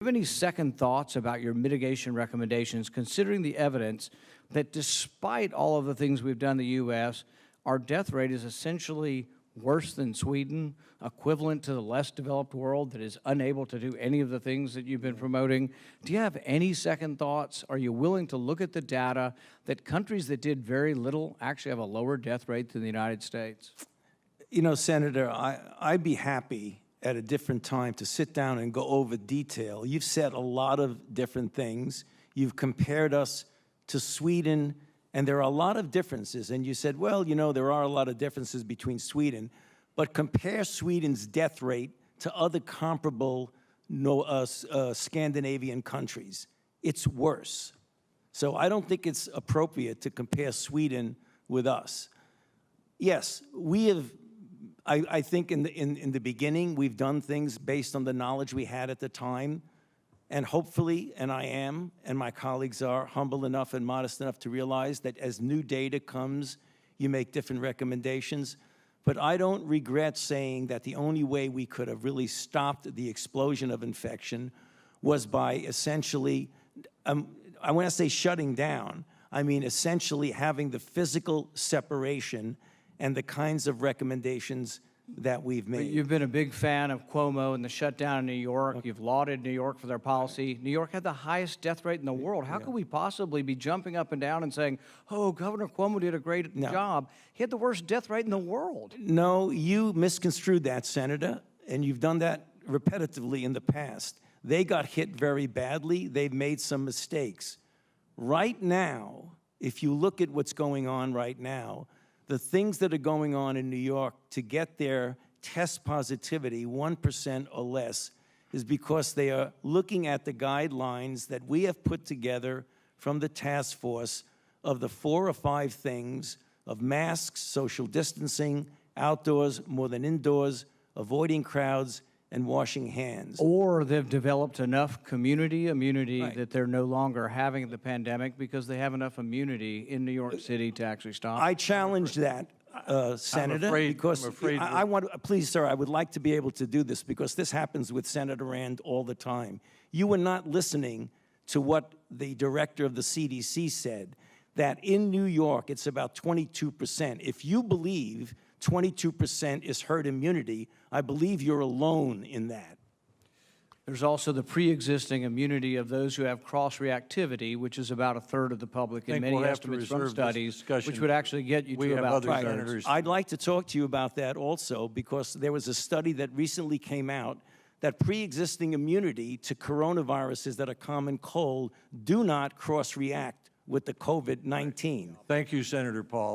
have any second thoughts about your mitigation recommendations, considering the evidence that despite all of the things we've done in the U.S., our death rate is essentially worse than Sweden, equivalent to the less developed world that is unable to do any of the things that you've been promoting? Do you have any second thoughts? Are you willing to look at the data that countries that did very little actually have a lower death rate than the United States? You know, Senator, I'd be happy at a different time to sit down and go over detail. You've said a lot of different things. You've compared us to Sweden, and there are a lot of differences. And you said, well, you know, there are a lot of differences between Sweden, but compare Sweden's death rate to other comparable Scandinavian countries. It's worse. So I don't think it's appropriate to compare Sweden with us. Yes, we have. I think in the beginning, we've done things based on the knowledge we had at the time, and hopefully, and I am, and my colleagues are humble enough and modest enough to realize that as new data comes, you make different recommendations. But I don't regret saying that the only way we could have really stopped the explosion of infection was by essentially, I want to say shutting down, I mean essentially having the physical separation and the kinds of recommendations that we've made. You've been a big fan of Cuomo and the shutdown in New York. Okay. You've lauded New York for their policy. New York had the highest death rate in the world. How could we possibly be jumping up and down and saying, oh, Governor Cuomo did a great job? He had the worst death rate in the world. No, you misconstrued that, Senator, and you've done that repetitively in the past. They got hit very badly. They've made some mistakes. Right now, if you look at what's going on right now, the things that are going on in New York to get their test positivity 1% or less is because they are looking at the guidelines that we have put together from the task force of the 4 or 5 things of masks, social distancing, outdoors more than indoors, avoiding crowds, and washing hands. Or they've developed enough community immunity that they're no longer having the pandemic because they have enough immunity in New York City to actually stop. I challenge that, Senator, because I want to, please, sir, I would like to be able to do this because this happens with Senator Rand all the time. You were not listening to what the director of the CDC said, that in New York it's about 22%. If you believe 22% is herd immunity, I believe you're alone in that. There's also the pre-existing immunity of those who have cross-reactivity, which is about a third of the public in many estimates from studies, which would actually get you to about two-thirds. I'd like to talk to you about that also, because there was a study that recently came out that pre-existing immunity to coronaviruses that are common cold do not cross-react with the COVID-19. Thank you, Senator Paul.